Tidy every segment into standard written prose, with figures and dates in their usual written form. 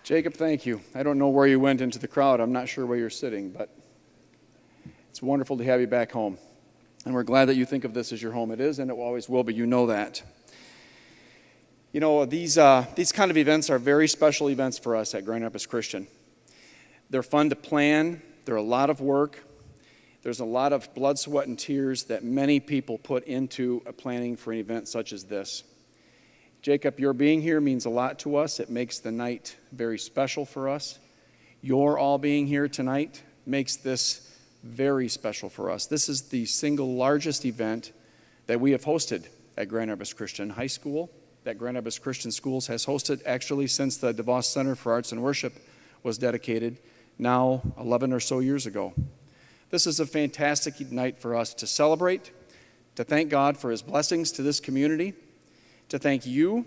Jacob, thank you. I don't know where you went into the crowd. I'm not sure where you're sitting, but it's wonderful to have you back home. And we're glad that you think of this as your home. It is, and it always will be. You know that. You know, these kind of events are very special events for us at Grand Rapids Christian. They're fun to plan. They're a lot of work. There's a lot of blood, sweat, and tears that many people put into planning for an event such as this. Jacob, your being here means a lot to us. It makes the night very special for us. Your all being here tonight makes this very special for us. This is the single largest event that we have hosted at Grand Rapids Christian High School, that Grand Rapids Christian Schools has hosted actually since the DeVos Center for Arts and Worship was dedicated now 11 or so years ago. This is a fantastic night for us to celebrate, to thank God for His blessings to this community, to thank you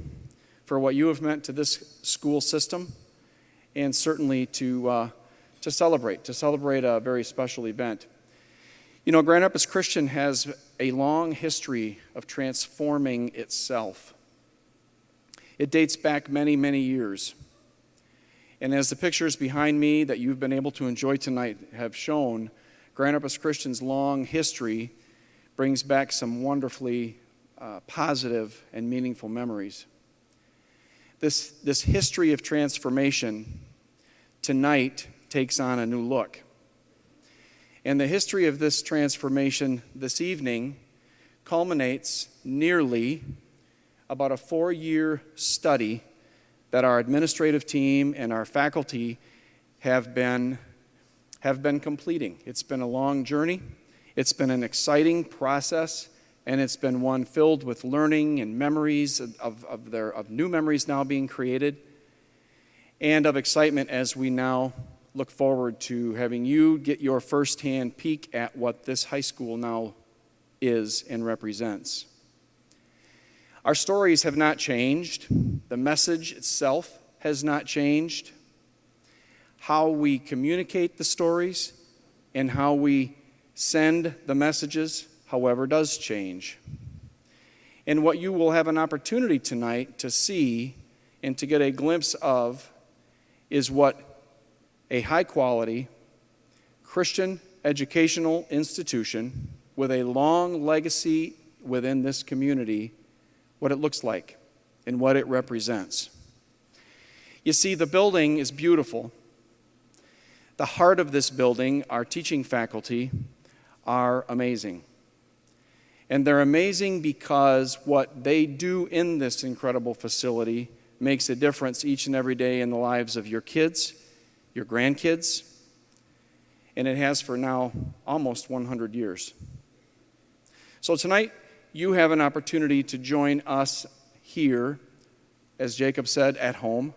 for what you have meant to this school system, and certainly to celebrate a very special event. You know, Grand Rapids Christian has a long history of transforming itself. It dates back many, many years. And as the pictures behind me that you've been able to enjoy tonight have shown, Grand Rapids Christian's long history brings back some wonderfully positive and meaningful memories. This history of transformation tonight takes on a new look. And the history of this transformation this evening culminates nearly about a 4-year study that our administrative team and our faculty have been completing. It's been a long journey. It's been an exciting process, and it's been one filled with learning and memories of new memories now being created, and of excitement as we now look forward to having you get your firsthand peek at what this high school now is and represents. Our stories have not changed. The message itself has not changed. How we communicate the stories and how we send the messages, however, does change. And what you will have an opportunity tonight to see and to get a glimpse of is what a high-quality Christian educational institution with a long legacy within this community, what it looks like and what it represents. You see, the building is beautiful. The heart of this building, our teaching faculty, are amazing. And they're amazing because what they do in this incredible facility makes a difference each and every day in the lives of your kids, your grandkids, and it has for now almost 100 years. So tonight, you have an opportunity to join us here, as Jacob said, at home,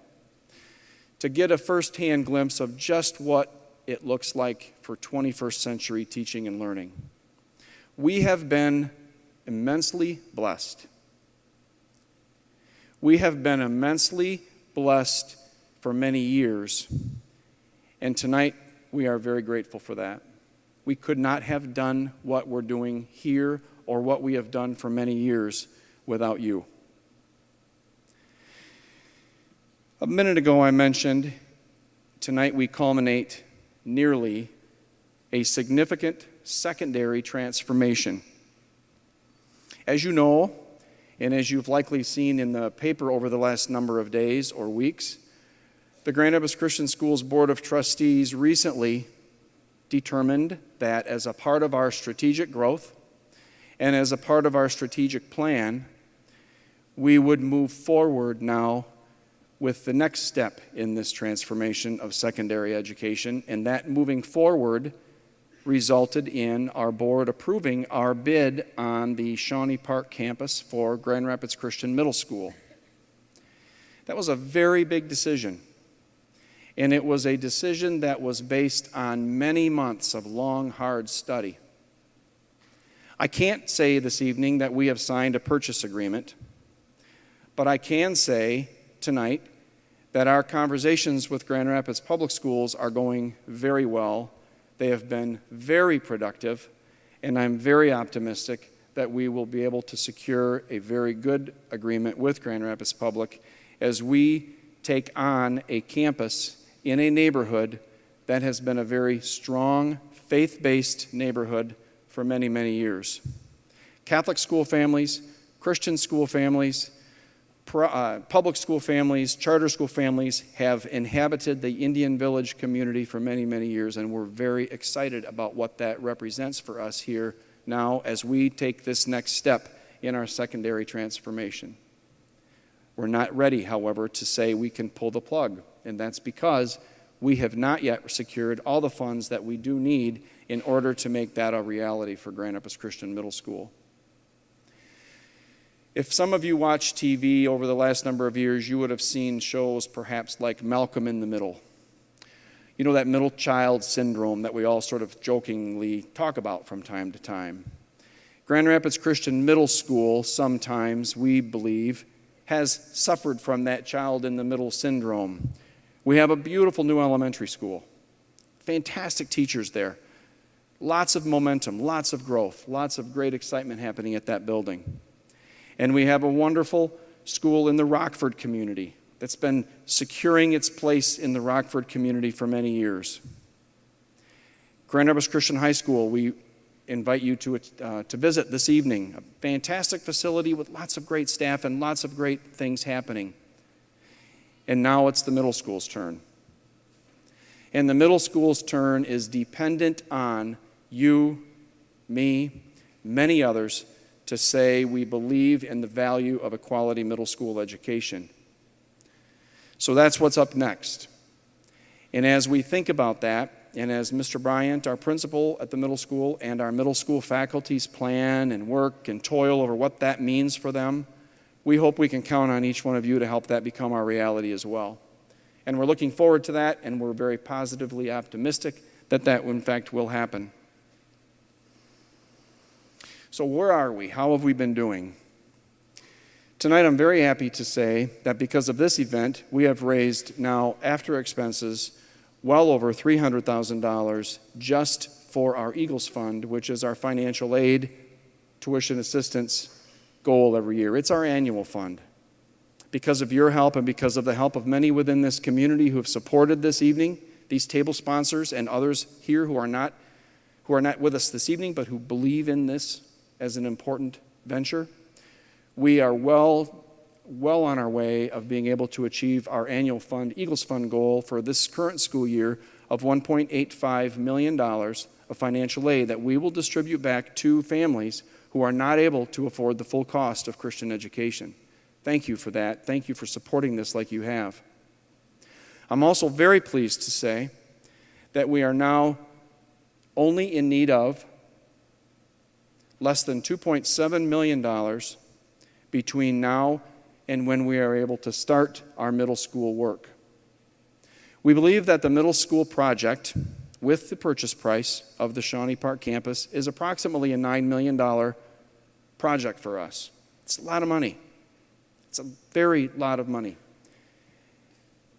to get a firsthand glimpse of just what it looks like for 21st century teaching and learning. We have been immensely blessed. We have been immensely blessed for many years, and tonight we are very grateful for that. We could not have done what we're doing here or what we have done for many years without you. A minute ago I mentioned tonight we culminate nearly a significant secondary transformation. As you know, and as you've likely seen in the paper over the last number of days or weeks, the Grand Rapids Christian Schools Board of Trustees recently determined that as a part of our strategic growth and as a part of our strategic plan, we would move forward now with the next step in this transformation of secondary education, and that moving forward resulted in our board approving our bid on the Shawnee Park campus for Grand Rapids Christian Middle School. That was a very big decision, and it was a decision that was based on many months of long, hard study. I can't say this evening that we have signed a purchase agreement, but I can say tonight that our conversations with Grand Rapids Public Schools are going very well. They have been very productive, and I'm very optimistic that we will be able to secure a very good agreement with Grand Rapids Public as we take on a campus in a neighborhood that has been a very strong, faith-based neighborhood for many, many years. Catholic school families, Christian school families, public school families, charter school families have inhabited the Indian Village community for many, many years, and we're very excited about what that represents for us here now as we take this next step in our secondary transformation. We're not ready, however, to say we can pull the plug, and that's because we have not yet secured all the funds that we do need in order to make that a reality for Grand Rapids Christian Middle School. If some of you watched TV over the last number of years, you would have seen shows perhaps like Malcolm in the Middle. You know, that middle child syndrome that we all sort of jokingly talk about from time to time. Grand Rapids Christian Middle School, sometimes we believe, has suffered from that child in the middle syndrome. We have a beautiful new elementary school. Fantastic teachers there. Lots of momentum, lots of growth, lots of great excitement happening at that building. And we have a wonderful school in the Rockford community that's been securing its place in the Rockford community for many years. Grand Rapids Christian High School, we invite you to visit this evening. A fantastic facility with lots of great staff and lots of great things happening. And now it's the middle school's turn. And the middle school's turn is dependent on you, me, many others, to say we believe in the value of a quality middle school education. So that's what's up next. And as we think about that, and as Mr. Bryant, our principal at the middle school, and our middle school faculties plan and work and toil over what that means for them, we hope we can count on each one of you to help that become our reality as well. And we're looking forward to that, and we're very positively optimistic that that, in fact, will happen. So where are we? How have we been doing? Tonight I'm very happy to say that because of this event, we have raised now, after expenses, well over $300,000 just for our Eagles Fund, which is our financial aid, tuition assistance goal every year. It's our annual fund. Because of your help and because of the help of many within this community who have supported this evening, these table sponsors and others here who are not with us this evening, but who believe in this as an important venture, we are well on our way of being able to achieve our annual fund, Eagles Fund goal for this current school year of $1.85 million of financial aid that we will distribute back to families who are not able to afford the full cost of Christian education. Thank you for that. Thank you for supporting this like you have. I'm also very pleased to say that we are now only in need of less than $2.7 million between now and when we are able to start our middle school work. We believe that the middle school project, with the purchase price of the Shawnee Park campus, is approximately a $9 million project for us. It's a lot of money. It's a very lot of money.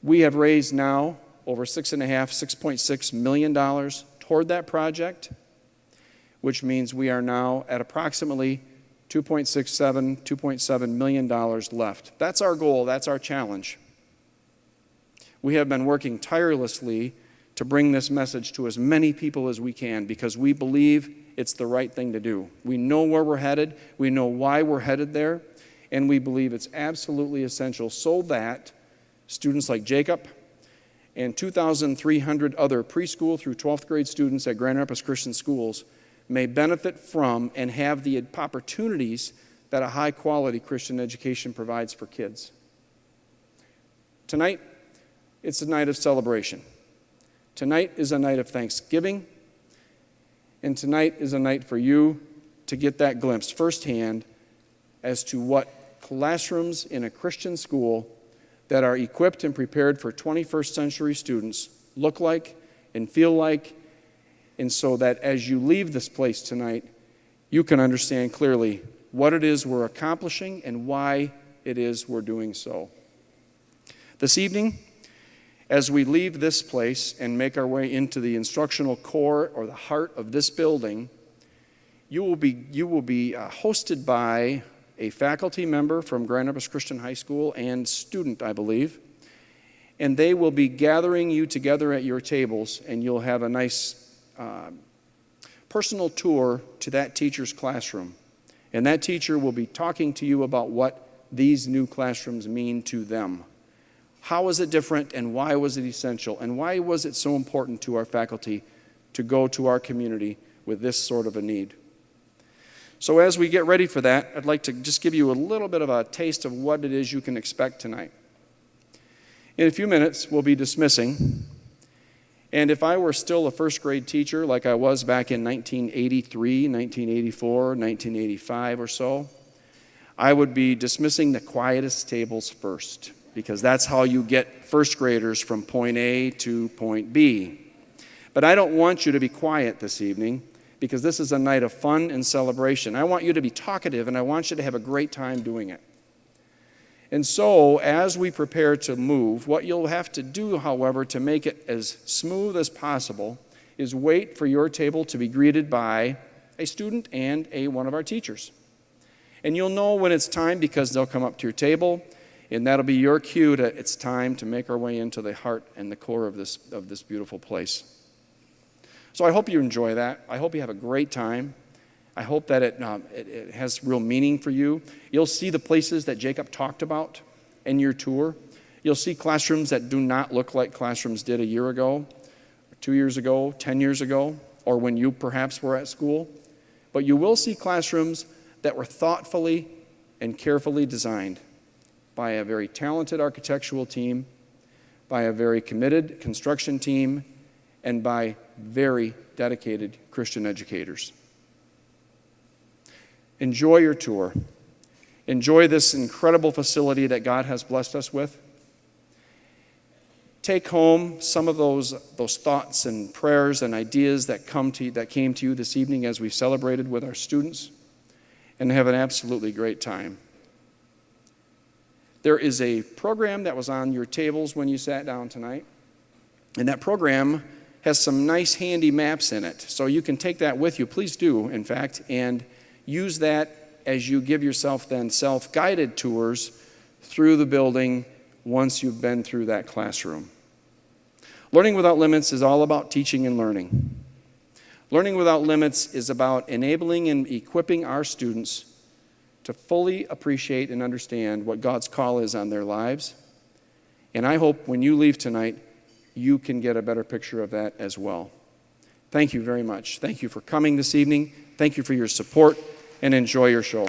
We have raised now over $6.6 million toward that project, which means we are now at approximately $2.7 million left. That's our goal. That's our challenge. We have been working tirelessly to bring this message to as many people as we can because we believe it's the right thing to do. We know where we're headed. We know why we're headed there. And we believe it's absolutely essential so that students like Jacob and 2,300 other preschool through 12th grade students at Grand Rapids Christian Schools may benefit from and have the opportunities that a high-quality Christian education provides for kids. Tonight, it's a night of celebration. Tonight is a night of thanksgiving, and tonight is a night for you to get that glimpse firsthand as to what classrooms in a Christian school that are equipped and prepared for 21st century students look like and feel like, and so that as you leave this place tonight, you can understand clearly what it is we're accomplishing and why it is we're doing so. This evening, as we leave this place and make our way into the instructional core or the heart of this building, you will be hosted by a faculty member from Grand Rapids Christian High School and student, I believe, and they will be gathering you together at your tables, and you'll have a nice personal tour to that teacher's classroom. And that teacher will be talking to you about what these new classrooms mean to them. How is it different, and why was it essential, and why was it so important to our faculty to go to our community with this sort of a need? So as we get ready for that, I'd like to just give you a little bit of a taste of what it is you can expect tonight. In a few minutes, we'll be dismissing. And if I were still a first grade teacher like I was back in 1983, 1984, 1985 or so, I would be dismissing the quietest tables first, because that's how you get first graders from point A to point B. But I don't want you to be quiet this evening, because this is a night of fun and celebration. I want you to be talkative, and I want you to have a great time doing it. And so, as we prepare to move, what you'll have to do, however, to make it as smooth as possible, is wait for your table to be greeted by a student and one of our teachers. And you'll know when it's time, because they'll come up to your table, and that'll be your cue to it's time to make our way into the heart and the core of this beautiful place. So I hope you enjoy that. I hope you have a great time. I hope that it has real meaning for you. You'll see the places that Jacob talked about in your tour. You'll see classrooms that do not look like classrooms did a year ago, 2 years ago, 10 years ago, or when you perhaps were at school. But you will see classrooms that were thoughtfully and carefully designed by a very talented architectural team, by a very committed construction team, and by very dedicated Christian educators. Enjoy your tour. Enjoy this incredible facility that God has blessed us with. Take home some of those thoughts and prayers and ideas that came to you this evening as we celebrated with our students, and have an absolutely great time. There is a program that was on your tables when you sat down tonight, and that program has some nice handy maps in it. So you can take that with you. Please do, in fact, and use that as you give yourself then self-guided tours through the building once you've been through that classroom. Learning Without Limits is all about teaching and learning. Learning Without Limits is about enabling and equipping our students to fully appreciate and understand what God's call is on their lives. And I hope when you leave tonight, you can get a better picture of that as well. Thank you very much. Thank you for coming this evening. Thank you for your support, and enjoy your show.